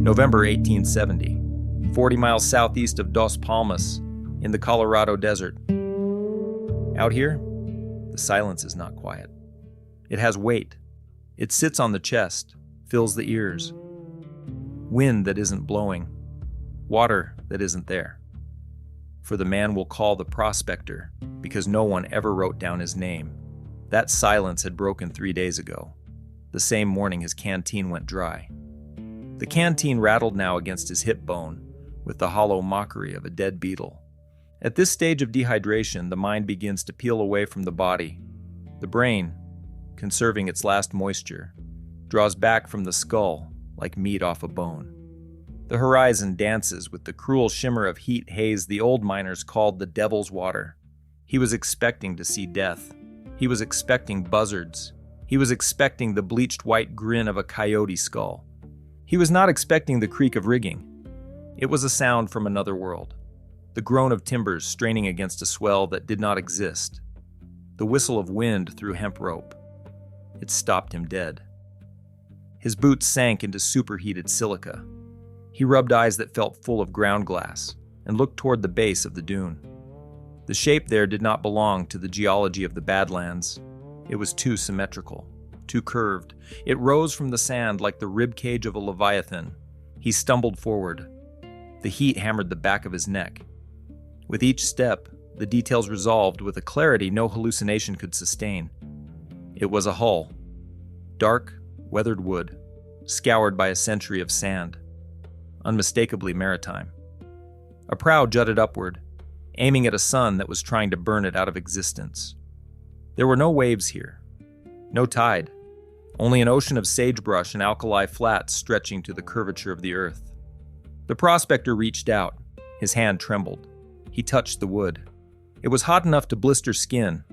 November 1870, 40 miles southeast of Dos Palmas in the Colorado desert. Out here, the silence is not quiet. It has weight. It sits on the chest, fills the ears. Wind that isn't blowing, water that isn't there. For the man we'll call the prospector, because no one ever wrote down his name. That silence had broken 3 days ago, the same morning his canteen went dry. The canteen rattled now against his hip bone, with the hollow mockery of a dead beetle. At this stage of dehydration, the mind begins to peel away from the body. The brain, conserving its last moisture, draws back from the skull like meat off a bone. The horizon dances with the cruel shimmer of heat haze the old miners called the devil's water. He was expecting to see death. He was expecting buzzards. He was expecting the bleached white grin of a coyote skull. He was not expecting the creak of rigging. It was a sound from another world. The groan of timbers straining against a swell that did not exist. The whistle of wind through hemp rope. It stopped him dead. His boots sank into superheated silica. He rubbed eyes that felt full of ground glass and looked toward the base of the dune. The shape there did not belong to the geology of the Badlands. It was too symmetrical, too curved. It rose from the sand like the rib cage of a leviathan. He stumbled forward. The heat hammered the back of his neck. With each step, the details resolved with a clarity no hallucination could sustain. It was a hull. Dark, weathered wood, scoured by a century of sand. Unmistakably maritime. A prow jutted upward, aiming at a sun that was trying to burn it out of existence. There were no waves here. No tide. Only an ocean of sagebrush and alkali flats stretching to the curvature of the earth. The prospector reached out. His hand trembled. He touched the wood. It was hot enough to blister skin,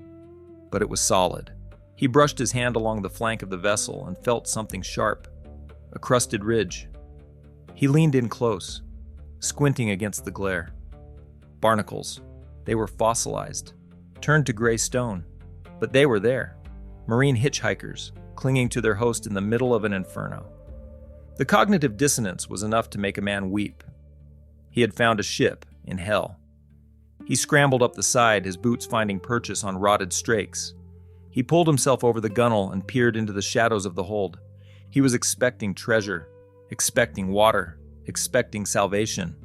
but it was solid. He brushed his hand along the flank of the vessel and felt something sharp, a crusted ridge. He leaned in close, squinting against the glare. Barnacles. They were fossilized, turned to gray stone, but they were there. Marine hitchhikers, clinging to their host in the middle of an inferno. The cognitive dissonance was enough to make a man weep. He had found a ship in hell. He scrambled up the side, his boots finding purchase on rotted strakes. He pulled himself over the gunwale and peered into the shadows of the hold. He was expecting treasure, expecting water, expecting salvation.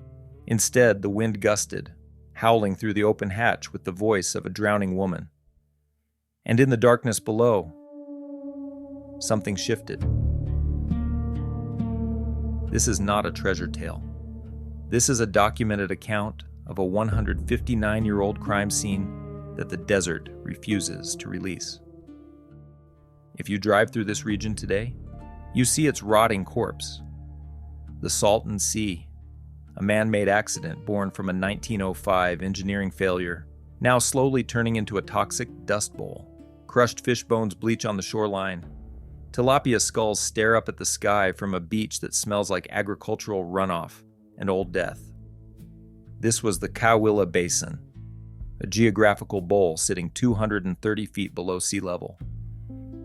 Instead, the wind gusted, howling through the open hatch with the voice of a drowning woman. And in the darkness below, something shifted. This is not a treasure tale. This is a documented account of a 159-year-old crime scene that the desert refuses to release. If you drive through this region today, you see its rotting corpse. The Salton Sea, a man-made accident born from a 1905 engineering failure, now slowly turning into a toxic dust bowl. Crushed fish bones bleach on the shoreline. Tilapia skulls stare up at the sky from a beach that smells like agricultural runoff and old death. This was the Cahuilla Basin, a geographical bowl sitting 230 feet below sea level.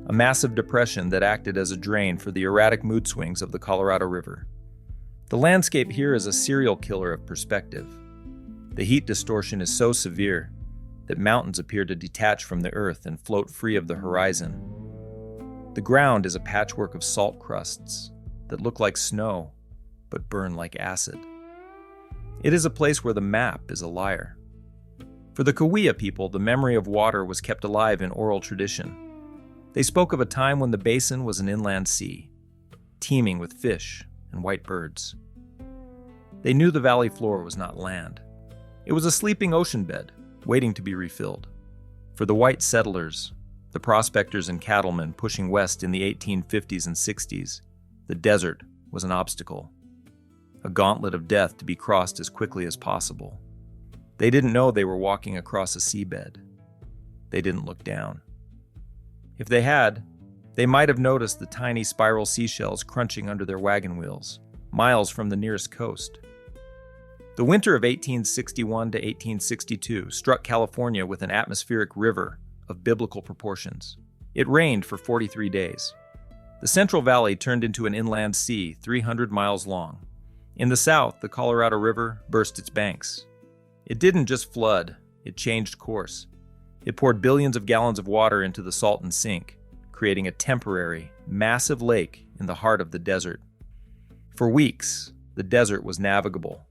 A massive depression that acted as a drain for the erratic mood swings of the Colorado River. The landscape here is a serial killer of perspective. The heat distortion is so severe that mountains appear to detach from the earth and float free of the horizon. The ground is a patchwork of salt crusts that look like snow but burn like acid. It is a place where the map is a liar. For the Cahuilla people, the memory of water was kept alive in oral tradition. They spoke of a time when the basin was an inland sea, teeming with fish and white birds. They knew the valley floor was not land. It was a sleeping ocean bed, waiting to be refilled. For the white settlers, the prospectors and cattlemen pushing west in the 1850s and 60s, the desert was an obstacle, a gauntlet of death to be crossed as quickly as possible. They didn't know they were walking across a seabed. They didn't look down. If they had, they might have noticed the tiny spiral seashells crunching under their wagon wheels, miles from the nearest coast. The winter of 1861 to 1862 struck California with an atmospheric river of biblical proportions. It rained for 43 days. The Central Valley turned into an inland sea 300 miles long, In the south, the Colorado River burst its banks. It didn't just flood, it changed course. It poured billions of gallons of water into the Salton Sink, creating a temporary, massive lake in the heart of the desert. For weeks, the desert was navigable.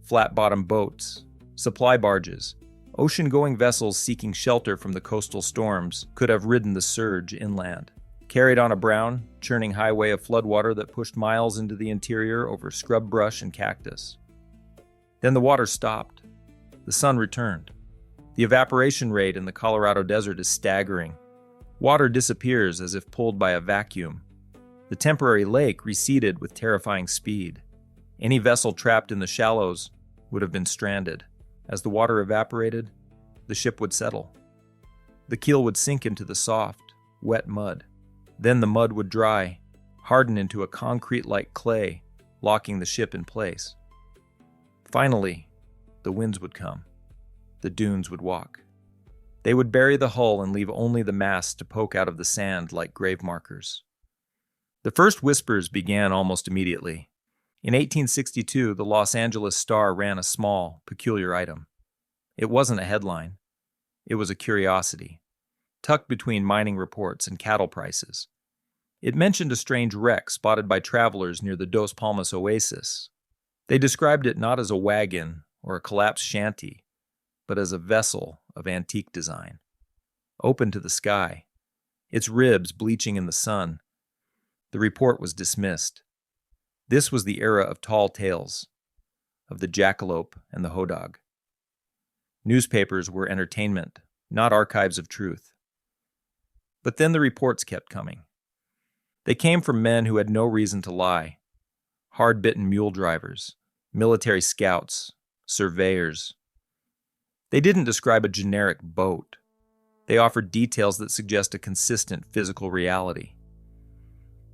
Flat-bottom boats, supply barges, ocean-going vessels seeking shelter from the coastal storms could have ridden the surge inland, carried on a brown, churning highway of floodwater that pushed miles into the interior over scrub brush and cactus. Then the water stopped. The sun returned. The evaporation rate in the Colorado desert is staggering. Water disappears as if pulled by a vacuum. The temporary lake receded with terrifying speed. Any vessel trapped in the shallows would have been stranded. As the water evaporated, the ship would settle. The keel would sink into the soft, wet mud. Then the mud would dry, harden into a concrete-like clay, locking the ship in place. Finally, the winds would come. The dunes would walk. They would bury the hull and leave only the masts to poke out of the sand like grave markers. The first whispers began almost immediately. In 1862, the Los Angeles Star ran a small, peculiar item. It wasn't a headline. It was a curiosity, tucked between mining reports and cattle prices. It mentioned a strange wreck spotted by travelers near the Dos Palmas oasis. They described it not as a wagon or a collapsed shanty, but as a vessel of antique design, open to the sky, its ribs bleaching in the sun. The report was dismissed. This was the era of tall tales, of the jackalope and the hodog. Newspapers were entertainment, not archives of truth. But then the reports kept coming. They came from men who had no reason to lie. Hard-bitten mule drivers, military scouts, surveyors. They didn't describe a generic boat. They offered details that suggest a consistent physical reality.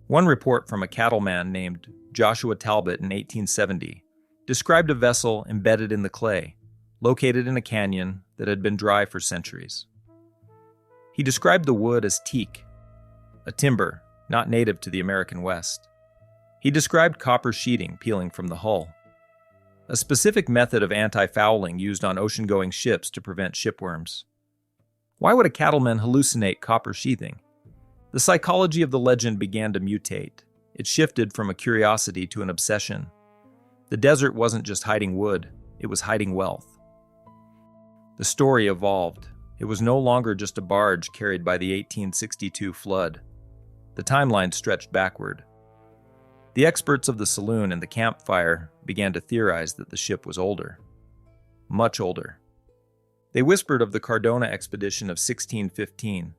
One report from a cattleman named Joshua Talbot in 1870 described a vessel embedded in the clay, located in a canyon that had been dry for centuries. He described the wood as teak, a timber not native to the American West. He described copper sheeting peeling from the hull, a specific method of anti-fouling used on ocean-going ships to prevent shipworms. Why would a cattleman hallucinate copper sheathing? The psychology of the legend began to mutate. It shifted from a curiosity to an obsession. The desert wasn't just hiding wood, it was hiding wealth. The story evolved. It was no longer just a barge carried by the 1862 flood. The timeline stretched backward. The experts of the saloon and the campfire began to theorize that the ship was older. Much older. They whispered of the Cardona expedition of 1615.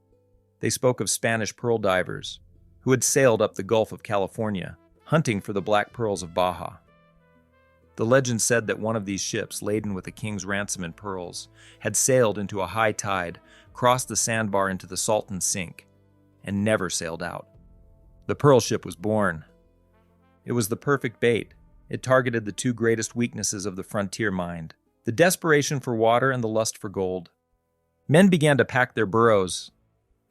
They spoke of Spanish pearl divers who had sailed up the Gulf of California, hunting for the black pearls of Baja. The legend said that one of these ships, laden with a king's ransom in pearls, had sailed into a high tide, crossed the sandbar into the Salton Sink, and never sailed out. The pearl ship was born. It was the perfect bait. It targeted the two greatest weaknesses of the frontier mind, the desperation for water and the lust for gold. Men began to pack their burros.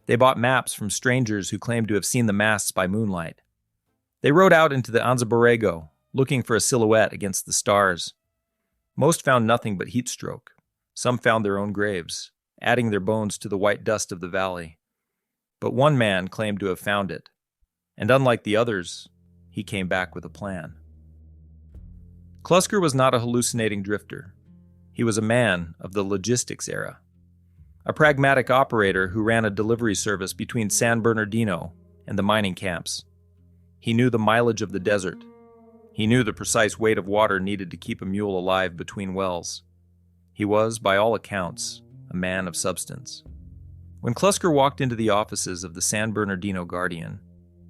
They bought maps from strangers who claimed to have seen the masts by moonlight. They rode out into the Anza Borrego, looking for a silhouette against the stars. Most found nothing but heat stroke. Some found their own graves, adding their bones to the white dust of the valley. But one man claimed to have found it, and unlike the others, he came back with a plan. Klusker was not a hallucinating drifter. He was a man of the logistics era, a pragmatic operator who ran a delivery service between San Bernardino and the mining camps. He knew the mileage of the desert. He knew the precise weight of water needed to keep a mule alive between wells. He was, by all accounts, a man of substance. When Klusker walked into the offices of the San Bernardino Guardian,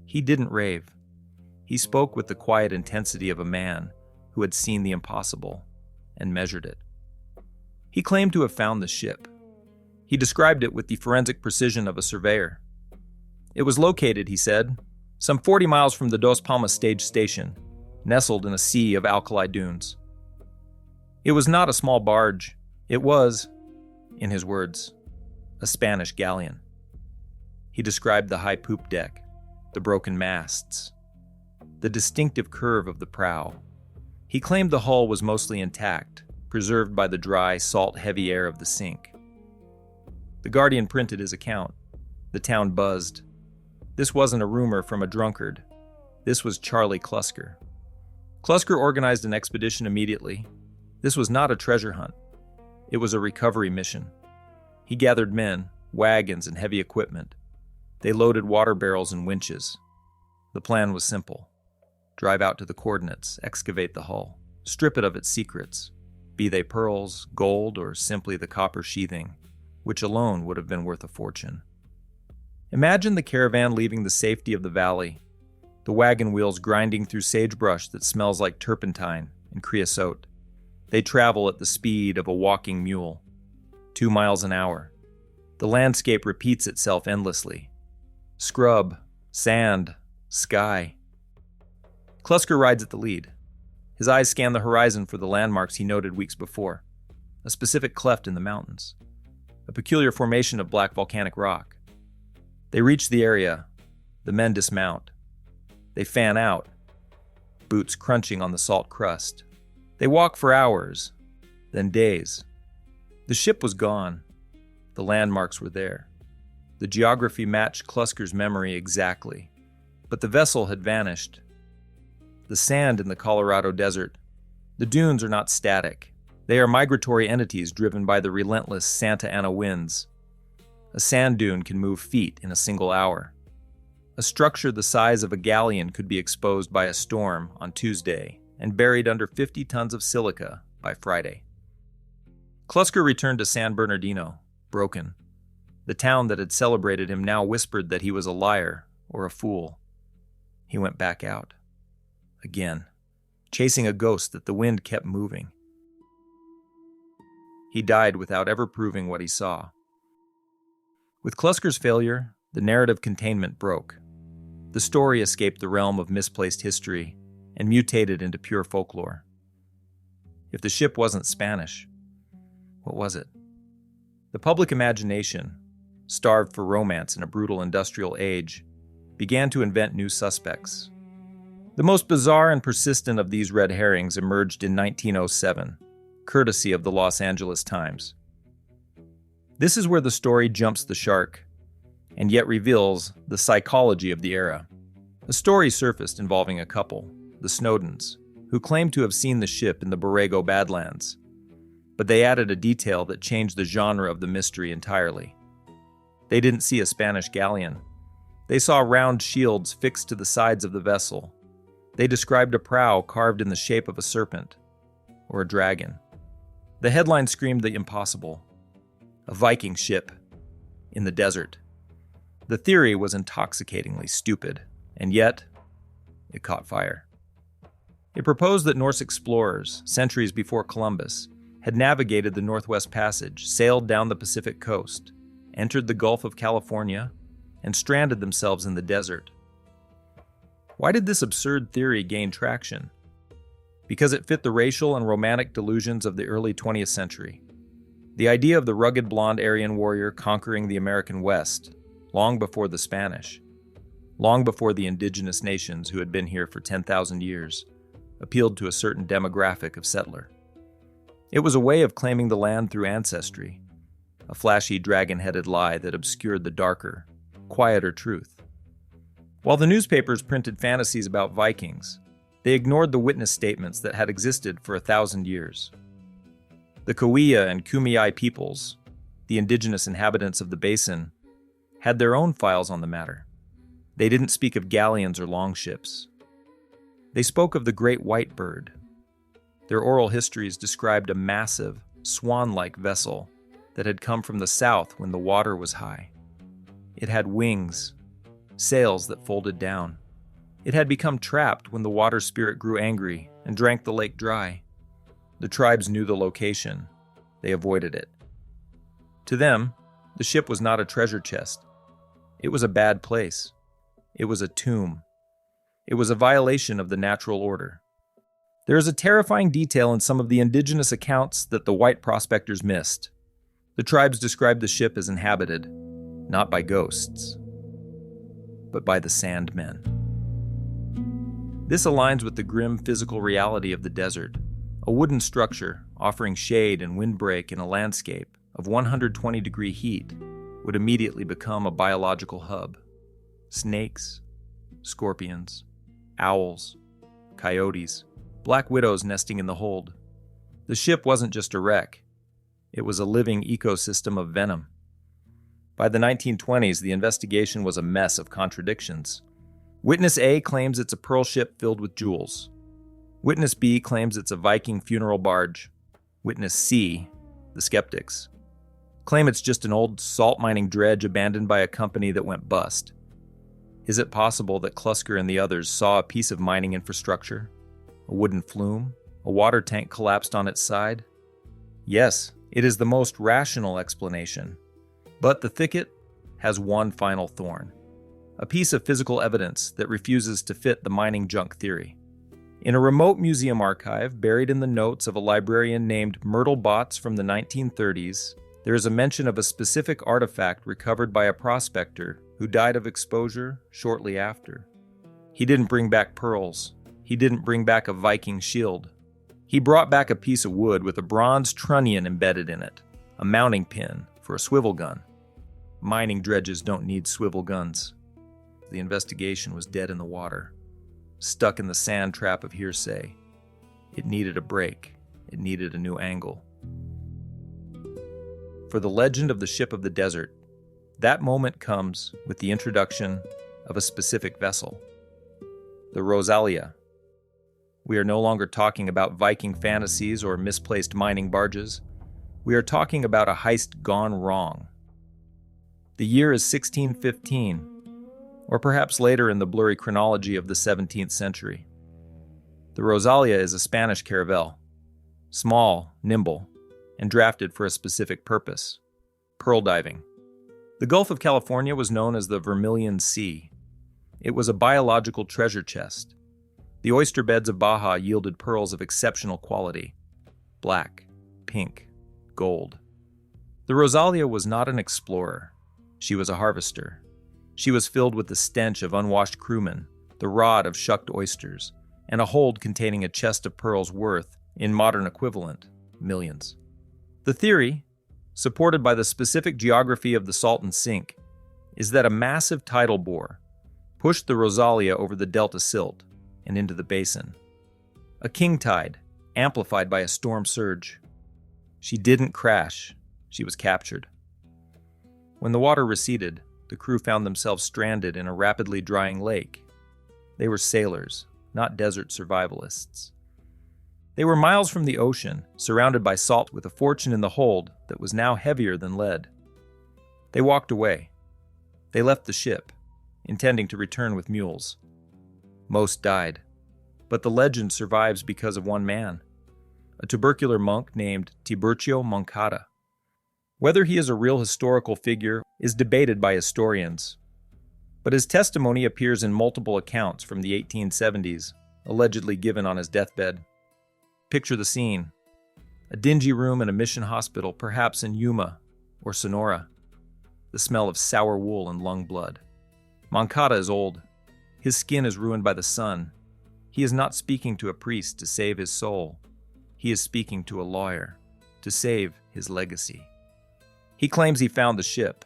he didn't rave. He spoke with the quiet intensity of a man who had seen the impossible and measured it. He claimed to have found the ship. He described it with the forensic precision of a surveyor. It was located, he said, some 40 miles from the Dos Palmas stage station, nestled in a sea of alkali dunes. It was not a small barge. It was, in his words, a Spanish galleon. He described the high poop deck, the broken masts, the distinctive curve of the prow. He claimed the hull was mostly intact, preserved by the dry, salt-heavy air of the sink. The Guardian printed his account. The town buzzed. This wasn't a rumor from a drunkard. This was Charlie Klusker. Klusker organized an expedition immediately. This was not a treasure hunt. It was a recovery mission. He gathered men, wagons, and heavy equipment. They loaded water barrels and winches. The plan was simple. Drive out to the coordinates, excavate the hull, strip it of its secrets, be they pearls, gold, or simply the copper sheathing, which alone would have been worth a fortune. Imagine the caravan leaving the safety of the valley, the wagon wheels grinding through sagebrush that smells like turpentine and creosote. They travel at the speed of a walking mule, 2 miles an hour. The landscape repeats itself endlessly. Scrub, sand, sky. Klusker rides at the lead. His eyes scan the horizon for the landmarks he noted weeks before. A specific cleft in the mountains. A peculiar formation of black volcanic rock. They reach the area. The men dismount. They fan out, boots crunching on the salt crust. They walk for hours, then days. The ship was gone. The landmarks were there. The geography matched Klusker's memory exactly. But the vessel had vanished. The sand in the Colorado desert. The dunes are not static. They are migratory entities driven by the relentless Santa Ana winds. A sand dune can move feet in a single hour. A structure the size of a galleon could be exposed by a storm on Tuesday and buried under 50 tons of silica by Friday. Klusker returned to San Bernardino, broken. The town that had celebrated him now whispered that he was a liar or a fool. He went back out. Again, chasing a ghost that the wind kept moving. He died without ever proving what he saw. With Klusker's failure, the narrative containment broke. The story escaped the realm of misplaced history and mutated into pure folklore. If the ship wasn't Spanish, what was it? The public imagination, starved for romance in a brutal industrial age, began to invent new suspects. The most bizarre and persistent of these red herrings emerged in 1907, courtesy of the Los Angeles Times. This is where the story jumps the shark, and yet reveals the psychology of the era. A story surfaced involving a couple, the Snowdens, who claimed to have seen the ship in the Borrego Badlands, but they added a detail that changed the genre of the mystery entirely. They didn't see a Spanish galleon. They saw round shields fixed to the sides of the vessel. They described a prow carved in the shape of a serpent, or a dragon. The headline screamed the impossible. A Viking-ship in the desert. The theory was intoxicatingly stupid, and yet, it caught fire. It proposed that Norse explorers, centuries before Columbus, had navigated the Northwest Passage, sailed down the Pacific coast, entered the Gulf of California, and stranded themselves in the desert. Why did this absurd theory gain traction? Because it fit the racial and romantic delusions of the early 20th century. The idea of the rugged blonde Aryan warrior conquering the American West, long before the Spanish, long before the indigenous nations who had been here for 10,000 years, appealed to a certain demographic of settler. It was a way of claiming the land through ancestry, a flashy dragon-headed lie that obscured the darker, quieter truth. While the newspapers printed fantasies about Vikings, they ignored the witness statements that had existed for 1,000 years. The Cahuilla and Kumeyaay peoples, the indigenous inhabitants of the basin, had their own files on the matter. They didn't speak of galleons or longships. They spoke of the great white bird. Their oral histories described a massive, swan-like vessel that had come from the south when the water was high. It had wings, sails that folded down. It had become trapped when the water spirit grew angry and drank the lake dry. The tribes knew the location. They avoided it. To them, the ship was not a treasure chest. It was a bad place. It was a tomb. It was a violation of the natural order. There is a terrifying detail in some of the indigenous accounts that the white prospectors missed. The tribes described the ship as inhabited, not by ghosts, but by the Sandmen. This aligns with the grim physical reality of the desert. A wooden structure offering shade and windbreak in a landscape of 120-degree heat would immediately become a biological hub. Snakes, scorpions, owls, coyotes, black widows nesting in the hold. The ship wasn't just a wreck. It was a living ecosystem of venom. By the 1920s, the investigation was a mess of contradictions. Witness A claims it's a pearl ship filled with jewels. Witness B claims it's a Viking funeral barge. Witness C, the skeptics, claim it's just an old salt mining dredge abandoned by a company that went bust. Is it possible that Klusker and the others saw a piece of mining infrastructure? A wooden flume? A water tank collapsed on its side? Yes, it is the most rational explanation. But the thicket has one final thorn. A piece of physical evidence that refuses to fit the mining junk theory. In a remote museum archive buried in the notes of a librarian named Myrtle Botts from the 1930s, there is a mention of a specific artifact recovered by a prospector who died of exposure shortly after. He didn't bring back pearls. He didn't bring back a Viking shield. He brought back a piece of wood with a bronze trunnion embedded in it, a mounting pin for a swivel gun. Mining dredges don't need swivel guns. The investigation was dead in the water, stuck in the sand trap of hearsay. It needed a break. It needed a new angle. For the legend of the ship of the desert, that moment comes with the introduction of a specific vessel, the Rosalia. We are no longer talking about Viking fantasies or misplaced mining barges. We are talking about a heist gone wrong. The year is 1615, or perhaps later in the blurry chronology of the 17th century. The Rosalia is a Spanish caravel, small, nimble, and drafted for a specific purpose: pearl diving. The Gulf of California was known as the Vermilion Sea. It was a biological treasure chest. The oyster beds of Baja yielded pearls of exceptional quality: black, pink, gold. The Rosalia was not an explorer. She was a harvester. She was filled with the stench of unwashed crewmen, the rot of shucked oysters, and a hold containing a chest of pearls worth, in modern equivalent, millions. The theory, supported by the specific geography of the Salton Sink, is that a massive tidal bore pushed the Rosalia over the delta silt and into the basin. A king tide, amplified by a storm surge. She didn't crash. She was captured. When the water receded, the crew found themselves stranded in a rapidly drying lake. They were sailors, not desert survivalists. They were miles from the ocean, surrounded by salt, with a fortune in the hold that was now heavier than lead. They walked away. They left the ship, intending to return with mules. Most died, but the legend survives because of one man, a tubercular monk named Tiburcio Moncada. Whether he is a real historical figure is debated by historians, but his testimony appears in multiple accounts from the 1870s, allegedly given on his deathbed. Picture the scene: a dingy room in a mission hospital, perhaps in Yuma or Sonora. The smell of sour wool and lung blood. Moncada is old. His skin is ruined by the sun. He is not speaking to a priest to save his soul. He is speaking to a lawyer to save his legacy. He claims he found the ship.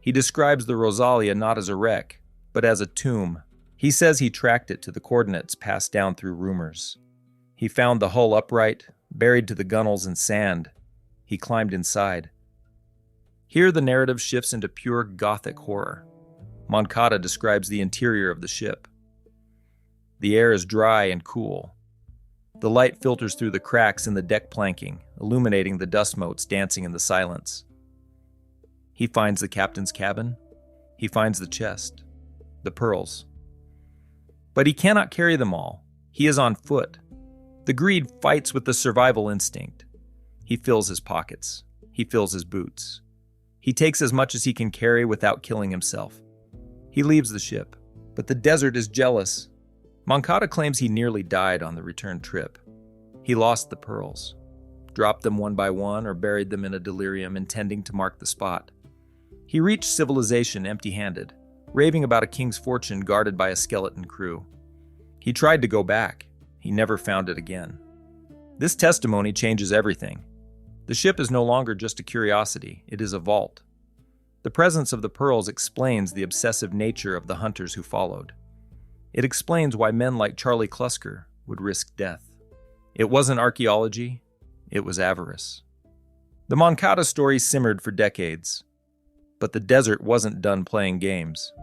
He describes the Rosalia not as a wreck, but as a tomb. He says he tracked it to the coordinates passed down through rumors. He found the hull upright, buried to the gunnels in sand. He climbed inside. Here the narrative shifts into pure Gothic horror. Moncada describes the interior of the ship. The air is dry and cool. The light filters through the cracks in the deck planking, illuminating the dust motes dancing in the silence. He finds the captain's cabin. He finds the chest, the pearls. But he cannot carry them all. He is on foot. The greed fights with the survival instinct. He fills his pockets. He fills his boots. He takes as much as he can carry without killing himself. He leaves the ship, but the desert is jealous. Moncada claims he nearly died on the return trip. He lost the pearls, dropped them one by one, or buried them in a delirium intending to mark the spot. He reached civilization empty-handed, raving about a king's fortune guarded by a skeleton crew. He tried to go back. He never found it again. This testimony changes everything. The ship is no longer just a curiosity, it is a vault. The presence of the pearls explains the obsessive nature of the hunters who followed. It explains why men like Charlie Klusker would risk death. It wasn't archaeology, it was avarice. The Moncada story simmered for decades, but the desert wasn't done playing games.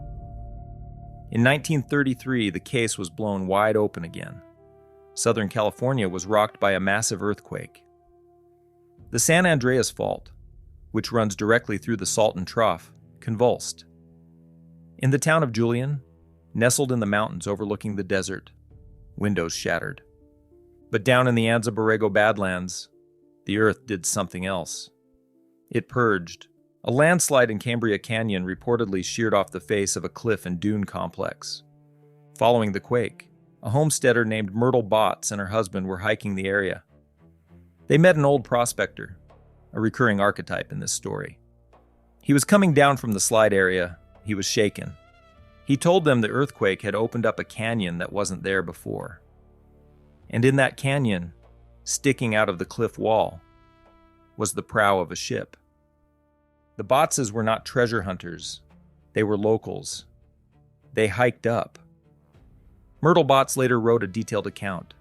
In 1933, the case was blown wide open again. Southern California was rocked by a massive earthquake. The San Andreas Fault, which runs directly through the Salton Trough, convulsed. In the town of Julian, nestled in the mountains overlooking the desert, windows shattered. But down in the Anza Borrego Badlands, the earth did something else. It purged. A landslide in Cambria Canyon reportedly sheared off the face of a cliff and dune complex. Following the quake, a homesteader named Myrtle Botts and her husband were hiking the area. They met an old prospector, a recurring archetype in this story. He was coming down from the slide area. He was shaken. He told them the earthquake had opened up a canyon that wasn't there before. And in that canyon, sticking out of the cliff wall, was the prow of a ship. The Bottses were not treasure hunters. They were locals. They hiked up. Myrtle Botts later wrote a detailed account.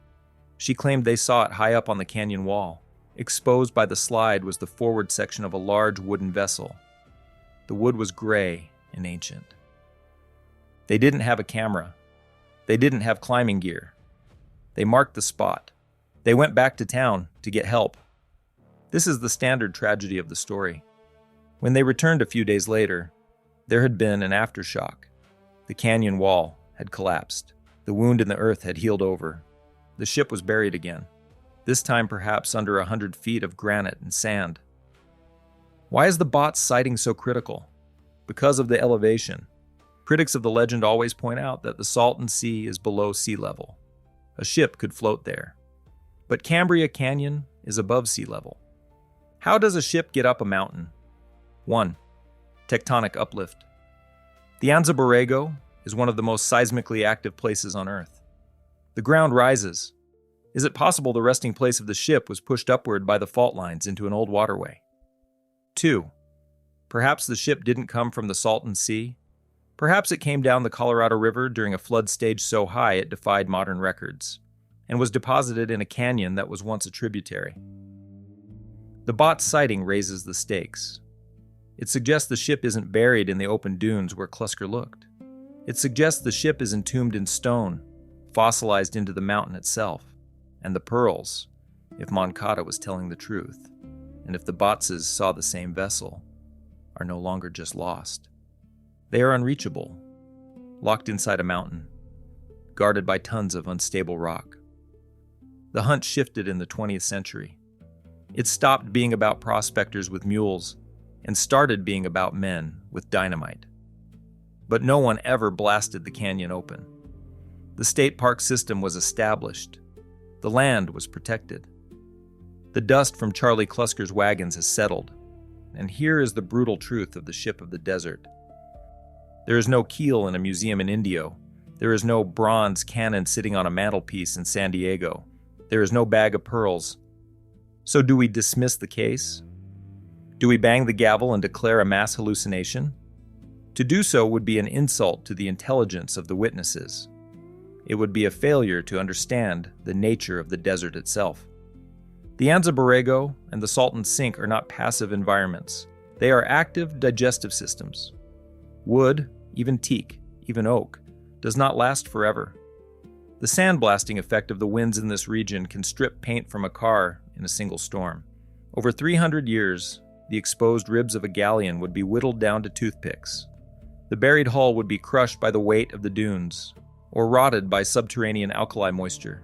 She claimed they saw it high up on the canyon wall. Exposed by the slide was the forward section of a large wooden vessel. The wood was gray and ancient. They didn't have a camera. They didn't have climbing gear. They marked the spot. They went back to town to get help. This is the standard tragedy of the story. When they returned a few days later, there had been an aftershock. The canyon wall had collapsed. The wound in the earth had healed over. The ship was buried again, this time perhaps under 100 feet of granite and sand. Why is the Botts sighting so critical? Because of the elevation. Critics of the legend always point out that the Salton Sea is below sea level. A ship could float there. But Cambria Canyon is above sea level. How does a ship get up a mountain? 1. Tectonic uplift. The Anza Borrego is one of the most seismically active places on Earth. The ground rises. Is it possible the resting place of the ship was pushed upward by the fault lines into an old waterway? 2. Perhaps the ship didn't come from the Salton Sea. Perhaps it came down the Colorado River during a flood stage so high it defied modern records, and was deposited in a canyon that was once a tributary. The Botts sighting raises the stakes. It suggests the ship isn't buried in the open dunes where Klusker looked. It suggests the ship is entombed in stone, fossilized into the mountain itself. And the pearls, if Moncada was telling the truth, and if the Bottses saw the same vessel, are no longer just lost. They are unreachable, locked inside a mountain, guarded by tons of unstable rock. The hunt shifted in the 20th century. It stopped being about prospectors with mules and started being about men with dynamite. But no one ever blasted the canyon open. The state park system was established. The land was protected. The dust from Charlie Klusker's wagons has settled, and here is the brutal truth of the ship of the desert. There is no keel in a museum in Indio. There is no bronze cannon sitting on a mantelpiece in San Diego. There is no bag of pearls. So do we dismiss the case? Do we bang the gavel and declare a mass hallucination? To do so would be an insult to the intelligence of the witnesses. It would be a failure to understand the nature of the desert itself. The Anza Borrego and the Salton Sink are not passive environments. They are active digestive systems. Wood, even teak, even oak, does not last forever. The sandblasting effect of the winds in this region can strip paint from a car in a single storm. Over 300 years, the exposed ribs of a galleon would be whittled down to toothpicks. The buried hull would be crushed by the weight of the dunes, or rotted by subterranean alkali moisture.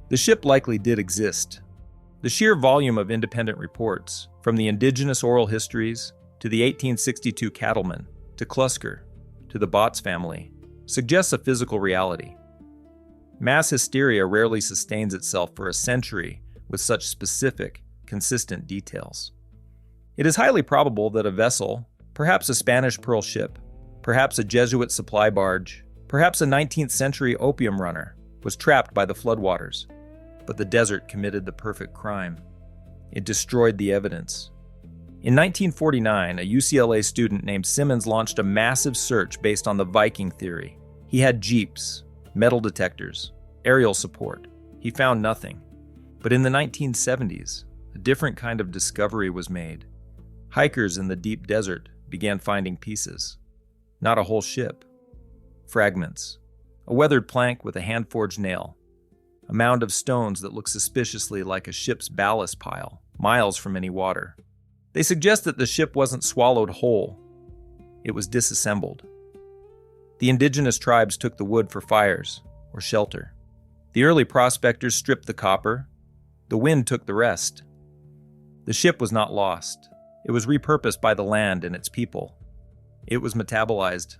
The ship likely did exist. The sheer volume of independent reports, from the Indigenous oral histories to the 1862 cattlemen, to Klusker, to the Botts family, suggests a physical reality. Mass hysteria rarely sustains itself for a century with such specific, consistent details. It is highly probable that a vessel, perhaps a Spanish pearl ship, perhaps a Jesuit supply barge, perhaps a 19th century opium runner, was trapped by the floodwaters, but the desert committed the perfect crime. It destroyed the evidence. In 1949, a UCLA student named Simmons launched a massive search based on the Viking theory. He had jeeps, metal detectors, aerial support. He found nothing. But in the 1970s, a different kind of discovery was made. Hikers in the deep desert began finding pieces. Not a whole ship. Fragments. A weathered plank with a hand-forged nail. A mound of stones that looked suspiciously like a ship's ballast pile, miles from any water. They suggest that the ship wasn't swallowed whole. It was disassembled. The indigenous tribes took the wood for fires or shelter. The early prospectors stripped the copper. The wind took the rest. The ship was not lost. It was repurposed by the land and its people. It was metabolized.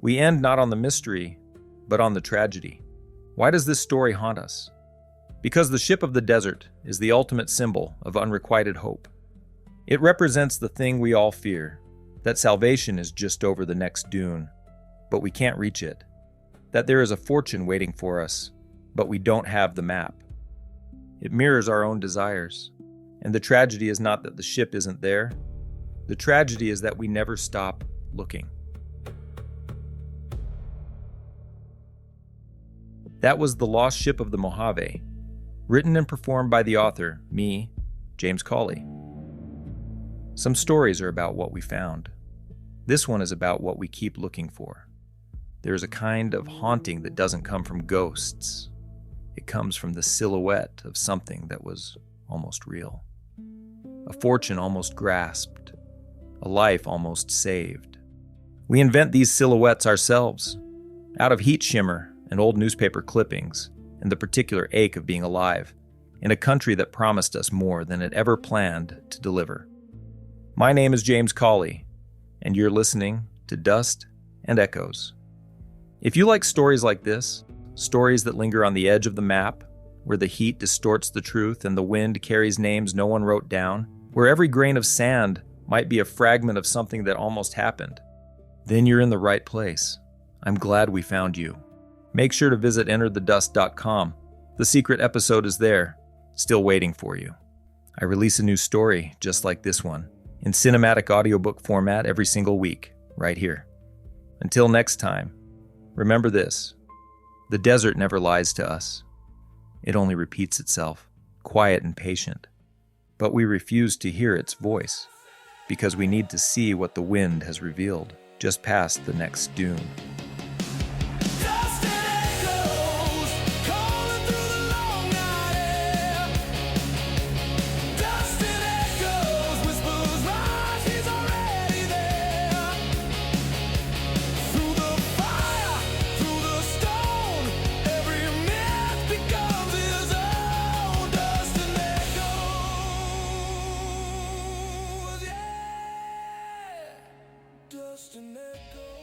We end not on the mystery, but on the tragedy. Why does this story haunt us? Because the ship of the desert is the ultimate symbol of unrequited hope. It represents the thing we all fear, that salvation is just over the next dune, but we can't reach it. That there is a fortune waiting for us, but we don't have the map. It mirrors our own desires. And the tragedy is not that the ship isn't there. The tragedy is that we never stop looking. That was The Lost Ship of the Mojave, written and performed by the author, me, James Cawley. Some stories are about what we found. This one is about what we keep looking for. There is a kind of haunting that doesn't come from ghosts. It comes from the silhouette of something that was almost real. A fortune almost grasped. A life almost saved. We invent these silhouettes ourselves, out of heat shimmer and old newspaper clippings, and the particular ache of being alive, in a country that promised us more than it ever planned to deliver. My name is James Cawley, and you're listening to Dust and Echoes. If you like stories like this, stories that linger on the edge of the map, where the heat distorts the truth and the wind carries names no one wrote down, where every grain of sand might be a fragment of something that almost happened, then you're in the right place. I'm glad we found you. Make sure to visit enterthedust.com. The secret episode is there, still waiting for you. I release a new story just like this one, in cinematic audiobook format every single week, right here. Until next time, remember this: the desert never lies to us. It only repeats itself, quiet and patient. But we refuse to hear its voice, because we need to see what the wind has revealed just past the next dune. Just an echo.